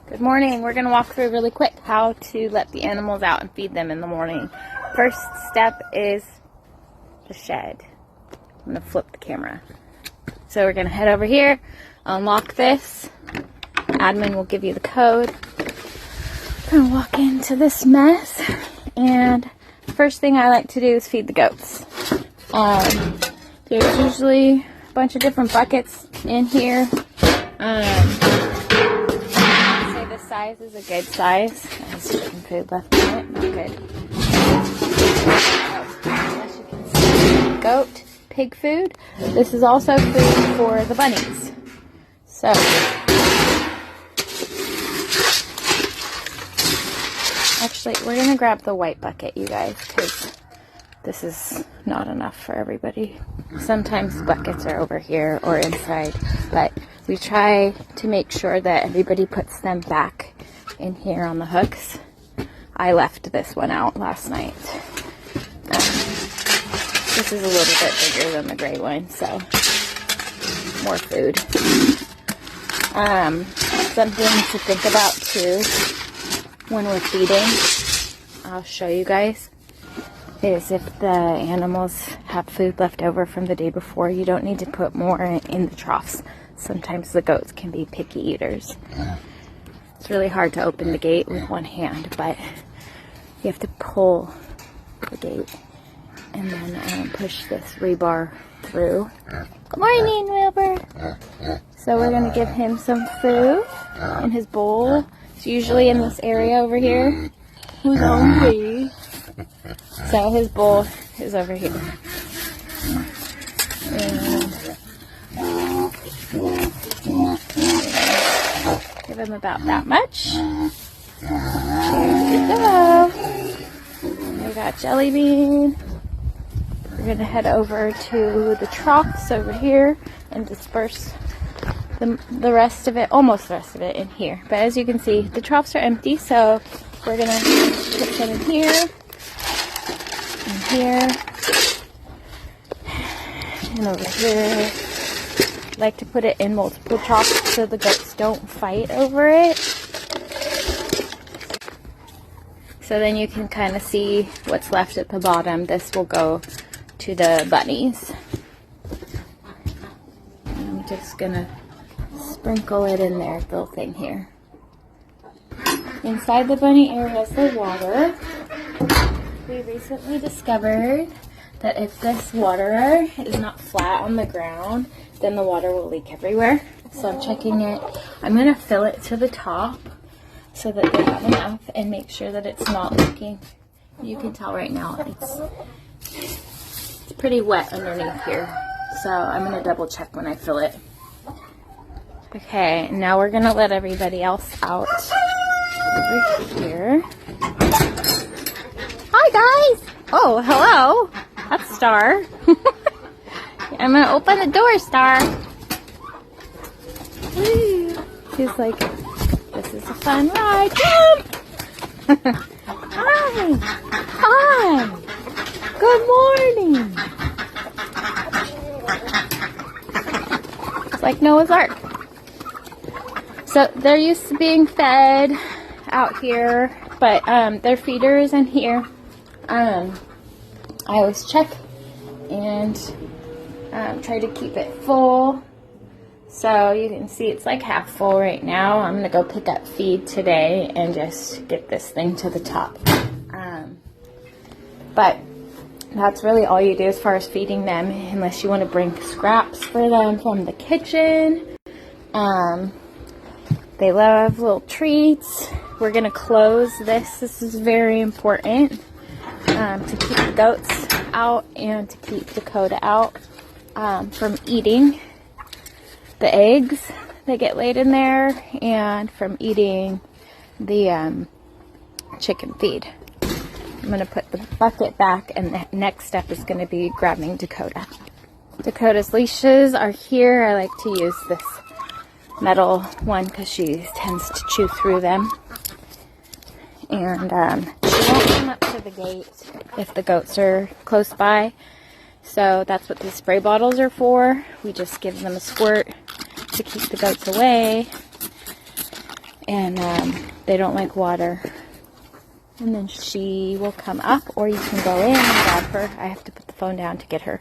Good morning. We're going to walk through really quick how to let the animals out and feed them in the morning. First step is the shed. I'm going to flip the camera. So we're going to head over here, unlock this. Admin will give you the code. I'm going to walk into this mess, and the first thing I like to do is feed the goats. There's usually a bunch of different buckets in here. Size is a good size. There's chicken food left in it. Not good. As you can see, goat, pig food. This is also food for the bunnies. So, actually, we're going to grab the white bucket, you guys, because this is not enough for everybody. Sometimes buckets are over here or inside, but we try to make sure that everybody puts them back in here on the hooks. I left this one out last night. This is a little bit bigger than the gray one, so more food. Something to think about too when we're feeding, I'll show you guys, is if the animals have food left over from the day before, you don't need to put more in the troughs. Sometimes the goats can be picky eaters. It's really hard to open the gate with one hand, but you have to pull the gate and then push this rebar through. Good morning, Wilbur. So we're going to give him some food in his bowl. It's usually in this area over here. Who's hungry? So his bowl is over here. And give him about that much. There we go. We got Jelly Bean. We're going to head over to the troughs over here and disperse the rest of it, almost the rest of it, in here. But as you can see, the troughs are empty, so we're going to put some in here, and here, and over here. I like to put it in multiple troughs so the goats don't fight over it. So then you can kind of see what's left at the bottom. This will go to the bunnies. I'm just gonna sprinkle it in their little thing here. Inside the bunny area is the water. We recently discovered that if this waterer is not flat on the ground, then the water will leak everywhere. So I'm checking it. I'm going to fill it to the top so that they have enough and make sure that it's not leaking. You can tell right now it's pretty wet underneath here. So I'm going to double check when I fill it. Okay, now we're going to let everybody else out over here. Hi guys! Oh, hello! That's Star. I'm going to open the door, Star. Woo. She's like, this is a fun ride. Jump! Hi! Hi! Good morning! It's like Noah's Ark. So they're used to being fed out here, but their feeder is in here. I always check and try to keep it full. So you can see it's like half full right now. I'm gonna go pick up feed today and just get this thing to the top. But that's really all you do as far as feeding them, unless you want to bring scraps for them from the kitchen. They love little treats. We're gonna close this. This is very important to keep the goats out and to keep Dakota out from eating the eggs that get laid in there and from eating the chicken feed. I'm going to put the bucket back, and the next step is going to be grabbing Dakota. Dakota's leashes are here. I like to use this metal one because she tends to chew through them. And she won't come up to the gate if the goats are close by. So that's what these spray bottles are for. We just give them a squirt to keep the goats away. and they don't like water. And then she will come up, or you can go in and grab her. I have to put the phone down to get her.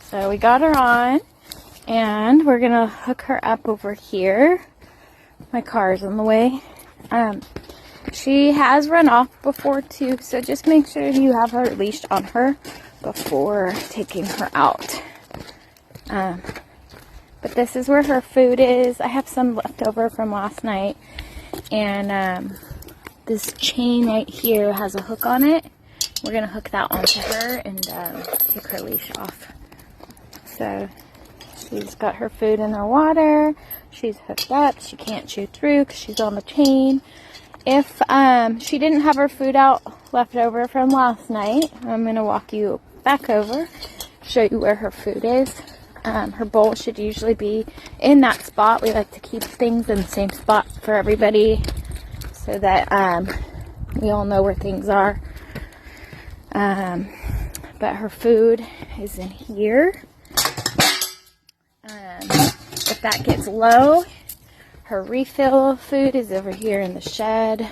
So we got her on, and we're gonna hook her up over here. My car's on the way. She has run off before too, so just make sure you have her leashed on her before taking her out. But this is where her food is. I have some left over from last night, and this chain right here has a hook on it. We're gonna hook that onto her and take her leash off. So she's got her food and her water. She's hooked up. She can't chew through because she's on the chain. If she didn't have her food out left over from last night, I'm gonna walk you back over, show you where her food is. Her bowl should usually be in that spot. We like to keep things in the same spot for everybody so that we all know where things are. But her food is in here. If that gets low, her refill food is over here in the shed,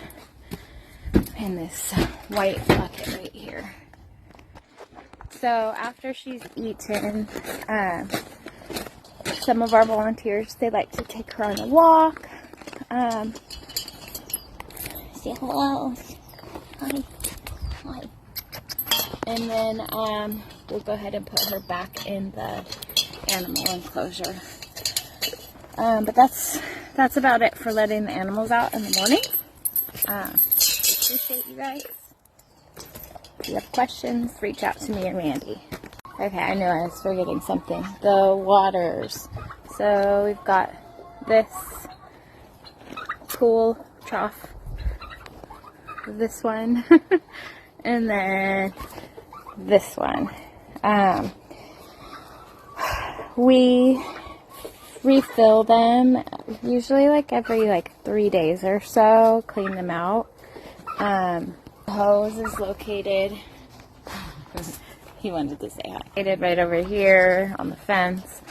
in this white bucket right here. So after she's eaten, some of our volunteers, they like to take her on a walk. Say hello. Hi. Hi. And then we'll go ahead and put her back in the animal enclosure. But that's about it for letting the animals out in the morning. Appreciate you guys. If you have questions, reach out to me or Mandy. Okay, I knew I was forgetting something. The waters. So we've got this pool trough, this one, and then this one. We refill them usually every 3 days or so, clean them out. The hose is located, he wanted to say hi, located right over here on the fence.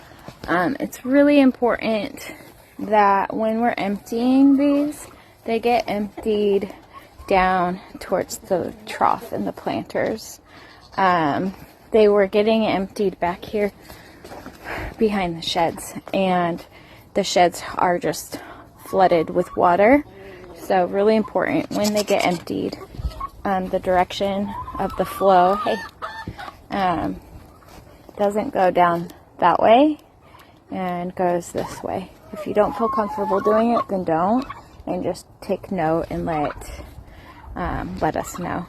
It's really important that when we're emptying these, they get emptied down towards the trough and the planters. They were getting emptied back here behind the sheds, and the sheds are just flooded with water. So really important when they get emptied, the direction of the flow doesn't go down that way and goes this way. If you don't feel comfortable doing it, then don't, and just take note and let us know.